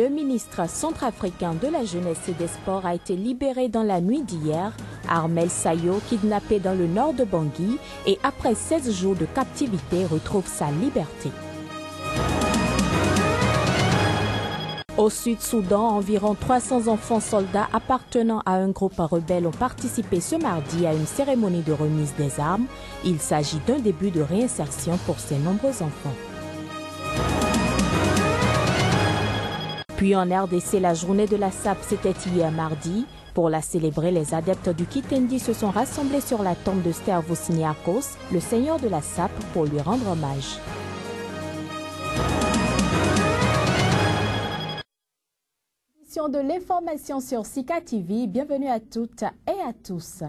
le ministre centrafricain de la Jeunesse et des Sports a été libéré dans la nuit d'hier. Armel Sayo, kidnappé dans le nord de Bangui et après 16 jours de captivité, retrouve sa liberté. Au Sud-Soudan, environ 300 enfants soldats appartenant à un groupe rebelle ont participé ce mardi à une cérémonie de remise des armes. Il s'agit d'un début de réinsertion pour ces nombreux enfants. Puis en RDC, la journée de la SAP, c'était hier mardi. Pour la célébrer, les adeptes du Kitendi se sont rassemblés sur la tombe de Stervos-Niarchos, le seigneur de la SAP, pour lui rendre hommage. De l'information sur Sika TV, bienvenue à toutes et à tous.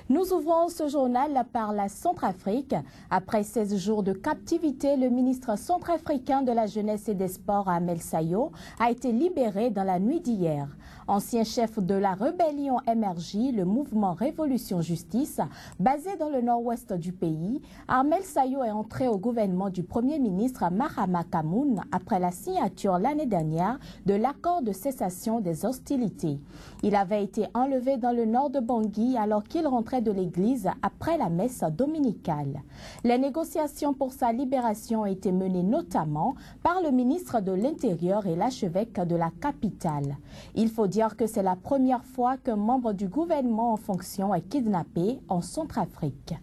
Nous ouvrons ce journal par la Centrafrique. Après 16 jours de captivité, le ministre centrafricain de la Jeunesse et des Sports, Armel Sayo, a été libéré dans la nuit d'hier. Ancien chef de la rébellion MRJ, le mouvement Révolution Justice, basé dans le nord-ouest du pays, Armel Sayo est entré au gouvernement du Premier ministre Mahama Kamoun après la signature l'année dernière de l'accord de cessation des hostilités. Il avait été enlevé dans le nord de Bangui alors qu'il rentrait de l'église après la messe dominicale. Les négociations pour sa libération ont été menées notamment par le ministre de l'Intérieur et l'archevêque de la capitale. Il faut dire que c'est la première fois qu'un membre du gouvernement en fonction est kidnappé en Centrafrique.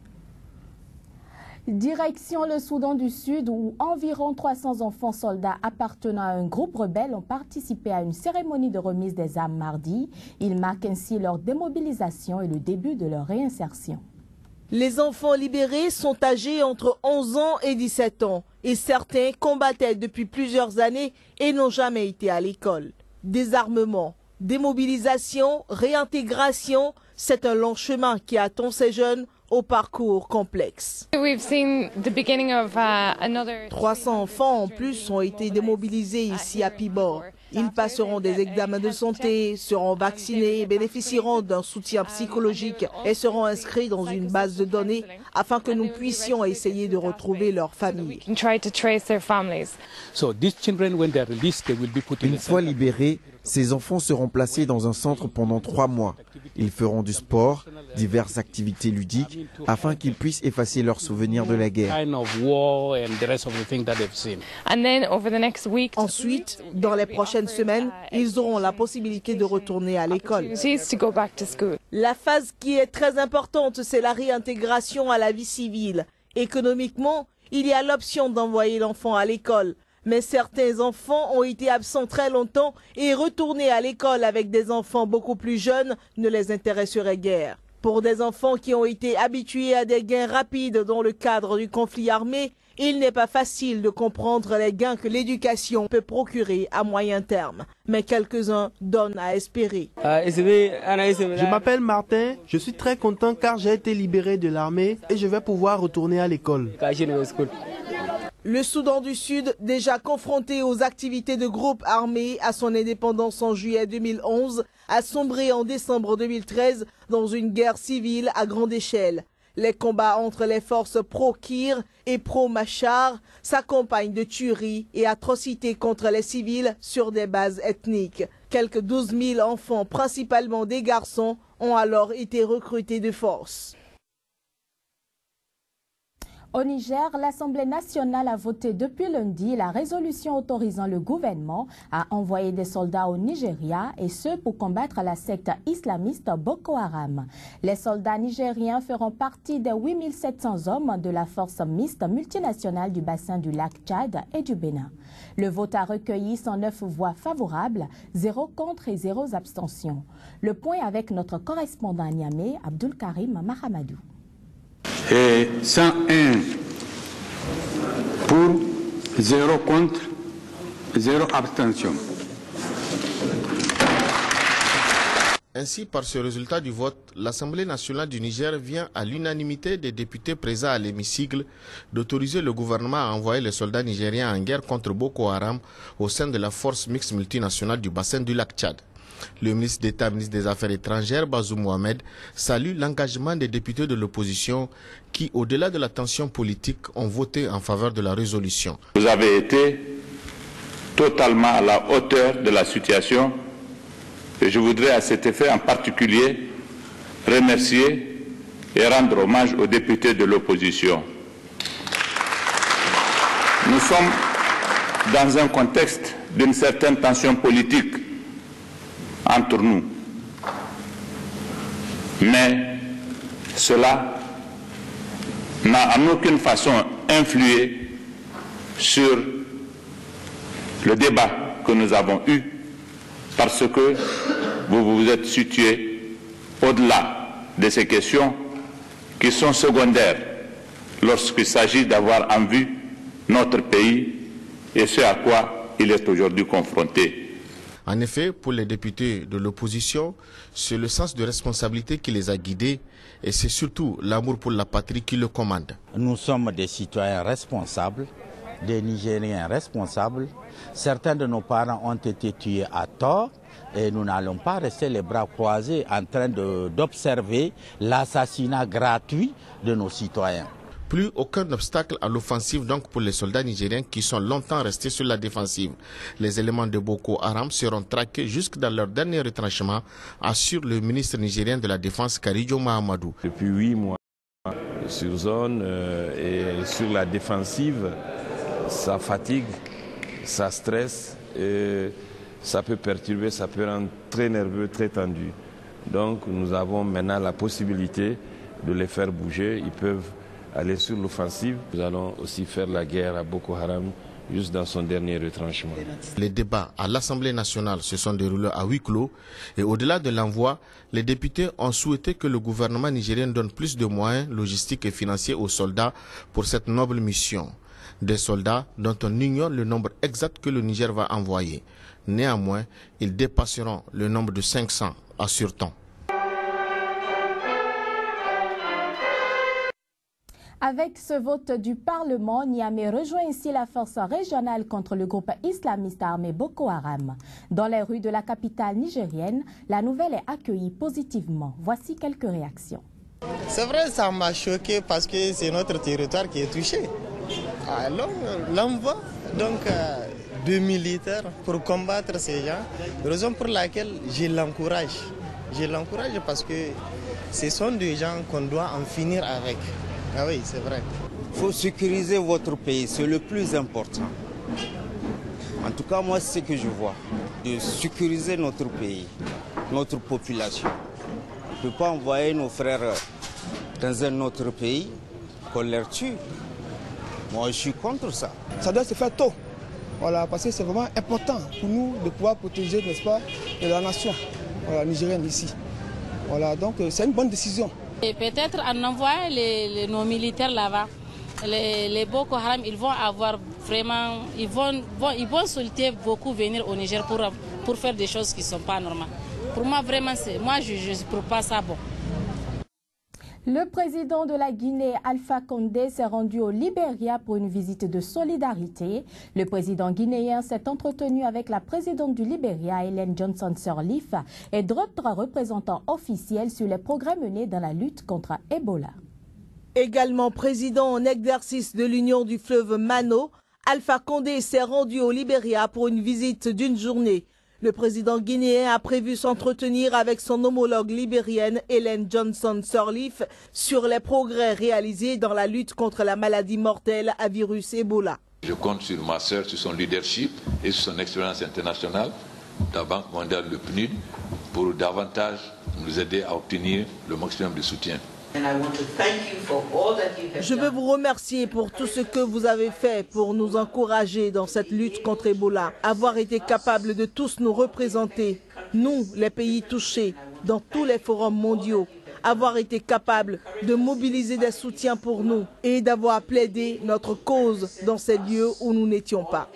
Direction le Soudan du Sud où environ 300 enfants soldats appartenant à un groupe rebelle ont participé à une cérémonie de remise des armes mardi. Ils marquent ainsi leur démobilisation et le début de leur réinsertion. Les enfants libérés sont âgés entre 11 ans et 17 ans et certains combattaient depuis plusieurs années et n'ont jamais été à l'école. Désarmement, démobilisation, réintégration, c'est un long chemin qui attend ces jeunes au parcours complexe. 300 enfants en plus ont été démobilisés ici à Pibor. Ils passeront des examens de santé, seront vaccinés, bénéficieront d'un soutien psychologique et seront inscrits dans une base de données afin que nous puissions essayer de retrouver leurs familles. Une fois libérés, ces enfants seront placés dans un centre pendant 3 mois. Ils feront du sport, diverses activités ludiques, afin qu'ils puissent effacer leurs souvenirs de la guerre. Ensuite, dans les prochaines semaines, ils auront la possibilité de retourner à l'école. La phase qui est très importante, c'est la réintégration à la vie civile. Économiquement, il y a l'option d'envoyer l'enfant à l'école. Mais certains enfants ont été absents très longtemps et retourner à l'école avec des enfants beaucoup plus jeunes ne les intéresserait guère. Pour des enfants qui ont été habitués à des gains rapides dans le cadre du conflit armé, il n'est pas facile de comprendre les gains que l'éducation peut procurer à moyen terme. Mais quelques-uns donnent à espérer. Je m'appelle Martin, je suis très content car j'ai été libéré de l'armée et je vais pouvoir retourner à l'école. Le Soudan du Sud, déjà confronté aux activités de groupes armés à son indépendance en juillet 2011, a sombré en décembre 2013 dans une guerre civile à grande échelle. Les combats entre les forces pro-Kir et pro-Machar s'accompagnent de tueries et atrocités contre les civils sur des bases ethniques. Quelques 12 000 enfants, principalement des garçons, ont alors été recrutés de force. Au Niger, l'Assemblée nationale a voté depuis lundi la résolution autorisant le gouvernement à envoyer des soldats au Nigeria et ce pour combattre la secte islamiste Boko Haram. Les soldats nigériens feront partie des 8 700 hommes de la force mixte multinationale du bassin du lac Tchad et du Bénin. Le vote a recueilli 109 voix favorables, 0 contre et 0 abstention. Le point avec notre correspondant à Niamey, Abdul Karim Mahamadou. Et 101 pour, 0 contre, 0 abstention. Ainsi, par ce résultat du vote, l'Assemblée nationale du Niger vient à l'unanimité des députés présents à l'hémicycle d'autoriser le gouvernement à envoyer les soldats nigériens en guerre contre Boko Haram au sein de la force mixte multinationale du bassin du lac Tchad. Le ministre d'État, ministre des Affaires étrangères, Bazoum Mohamed, salue l'engagement des députés de l'opposition qui, au-delà de la tension politique, ont voté en faveur de la résolution. Vous avez été totalement à la hauteur de la situation et je voudrais à cet effet en particulier remercier et rendre hommage aux députés de l'opposition. Nous sommes dans un contexte d'une certaine tension politique entre nous. Mais cela n'a en aucune façon influé sur le débat que nous avons eu parce que vous vous êtes situé au-delà de ces questions qui sont secondaires lorsqu'il s'agit d'avoir en vue notre pays et ce à quoi il est aujourd'hui confronté. En effet, pour les députés de l'opposition, c'est le sens de responsabilité qui les a guidés et c'est surtout l'amour pour la patrie qui le commande. Nous sommes des citoyens responsables, des Nigériens responsables. Certains de nos parents ont été tués à tort et nous n'allons pas rester les bras croisés en train d'observer l'assassinat gratuit de nos citoyens. Plus aucun obstacle à l'offensive donc pour les soldats nigériens qui sont longtemps restés sur la défensive. Les éléments de Boko Haram seront traqués jusque dans leur dernier retranchement, assure le ministre nigérien de la Défense Karijo Mahamadou. Depuis 8 mois sur zone et sur la défensive, ça fatigue, ça stresse, et ça peut perturber, ça peut rendre très nerveux, très tendu. Donc nous avons maintenant la possibilité de les faire bouger, ils peuvent aller sur l'offensive. Nous allons aussi faire la guerre à Boko Haram juste dans son dernier retranchement. Les débats à l'Assemblée nationale se sont déroulés à huis clos et au-delà de l'envoi, les députés ont souhaité que le gouvernement nigérien donne plus de moyens logistiques et financiers aux soldats pour cette noble mission. Des soldats dont on ignore le nombre exact que le Niger va envoyer. Néanmoins, ils dépasseront le nombre de 500, assure-t-on. Avec ce vote du Parlement, Niamey rejoint ainsi la force régionale contre le groupe islamiste armé Boko Haram. Dans les rues de la capitale nigérienne, la nouvelle est accueillie positivement. Voici quelques réactions. C'est vrai, ça m'a choqué parce que c'est notre territoire qui est touché. Alors, l'envoi de militaires pour combattre ces gens, raison pour laquelle je l'encourage. Je l'encourage parce que ce sont des gens qu'on doit en finir avec. Ah oui, c'est vrai. Il faut sécuriser votre pays, c'est le plus important. En tout cas, moi, c'est ce que je vois. De sécuriser notre pays, notre population. On ne peut pas envoyer nos frères dans un autre pays, qu'on les tue. Moi, je suis contre ça. Ça doit se faire tôt. Voilà, parce que c'est vraiment important pour nous de pouvoir protéger, n'est-ce pas, de la nation nigérienne ici. Voilà, donc c'est une bonne décision. Et peut-être en envoyant nos militaires là-bas, les Boko Haram, ils vont avoir vraiment, ils vont solliciter beaucoup venir au Niger pour faire des choses qui ne sont pas normales. Pour moi, vraiment, je ne trouve pas ça bon. Le président de la Guinée, Alpha Condé, s'est rendu au Libéria pour une visite de solidarité. Le président guinéen s'est entretenu avec la présidente du Libéria, Ellen Johnson Sirleaf, et d'autres représentants officiels sur les progrès menés dans la lutte contre Ebola. Également président en exercice de l'Union du fleuve Mano, Alpha Condé s'est rendu au Libéria pour une visite d'une journée. Le président guinéen a prévu s'entretenir avec son homologue libérienne Ellen Johnson Sirleaf sur les progrès réalisés dans la lutte contre la maladie mortelle à virus Ebola. Je compte sur ma sœur, sur son leadership et sur son expérience internationale, la Banque mondiale, le PNUD, pour davantage nous aider à obtenir le maximum de soutien. Je veux vous remercier pour tout ce que vous avez fait pour nous encourager dans cette lutte contre Ebola. Avoir été capable de tous nous représenter, nous, les pays touchés, dans tous les forums mondiaux. Avoir été capable de mobiliser des soutiens pour nous et d'avoir plaidé notre cause dans ces lieux où nous n'étions pas.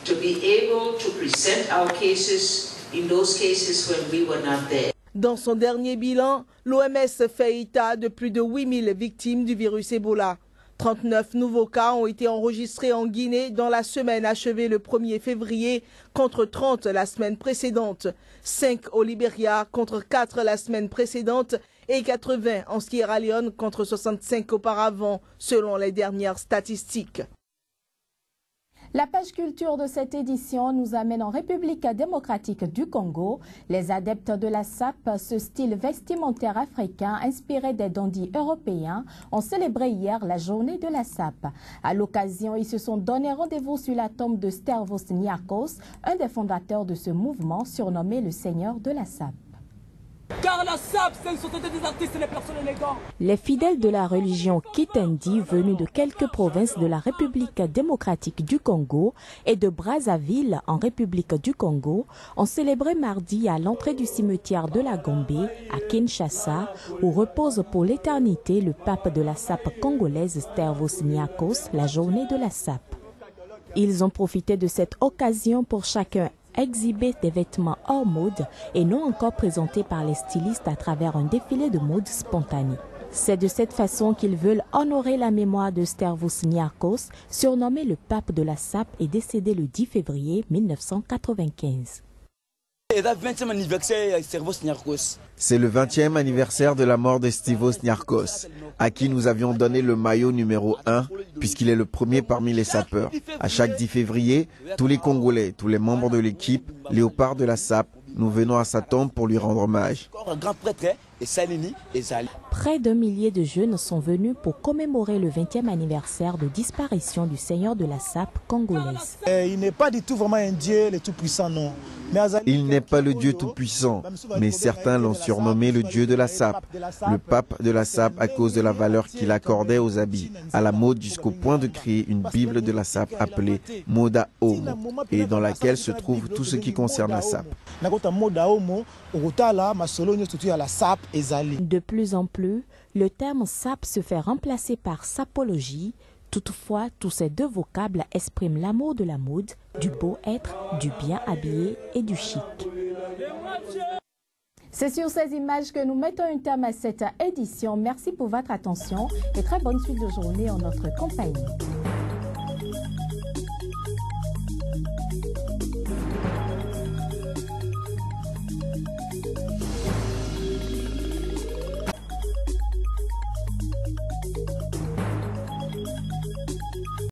To be able to present our cases in those cases when we were not there. Dans son dernier bilan, l'OMS fait état de plus de 8000 victimes du virus Ebola. 39 nouveaux cas ont été enregistrés en Guinée dans la semaine achevée le 1er février contre 30 la semaine précédente. 5 au Libéria contre 4 la semaine précédente et 80 en Sierra Leone contre 65 auparavant, selon les dernières statistiques. La page culture de cette édition nous amène en République démocratique du Congo. Les adeptes de la SAP, ce style vestimentaire africain inspiré des dandys européens, ont célébré hier la journée de la SAP. À l'occasion, ils se sont donné rendez-vous sur la tombe de Stervos Niarchos, un des fondateurs de ce mouvement surnommé le Seigneur de la SAP. Car la SAP, c'est une société des artistes et des personnes élégantes. Les fidèles de la religion Kitendi, venus de quelques provinces de la République démocratique du Congo et de Brazzaville en République du Congo, ont célébré mardi à l'entrée du cimetière de la Gombe, à Kinshasa, où repose pour l'éternité le pape de la SAP congolaise Stervos Niarchos, la journée de la SAP. Ils ont profité de cette occasion pour chacun exhiber des vêtements hors mode et non encore présentés par les stylistes à travers un défilé de mode spontané. C'est de cette façon qu'ils veulent honorer la mémoire de Stervos Niarchos, surnommé le pape de la SAP et décédé le 10 février 1995. C'est le 20e anniversaire de la mort de Stervos Niarchos, à qui nous avions donné le maillot numéro 1, puisqu'il est le premier parmi les sapeurs. À chaque 10 février, tous les Congolais, tous les membres de l'équipe, léopards de la SAP, nous venons à sa tombe pour lui rendre hommage. Près d'1 millier de jeunes sont venus pour commémorer le 20e anniversaire de disparition du Seigneur de la SAP congolaise. Il n'est pas du tout vraiment un Dieu, le Tout-Puissant, non. Il n'est pas le Dieu Tout-Puissant, mais certains l'ont surnommé le Dieu de la SAP, le pape de la SAP à cause de la valeur qu'il accordait aux habits, à la mode jusqu'au point de créer une Bible de la SAP appelée Moda Homo, et dans laquelle se trouve tout ce qui concerne la SAP. De plus en plus, le terme SAP se fait remplacer par sapologie. Toutefois, tous ces deux vocables expriment l'amour de la mode, du beau être, du bien habillé et du chic. C'est sur ces images que nous mettons un terme à cette édition. Merci pour votre attention et très bonne suite de journée en notre compagnie.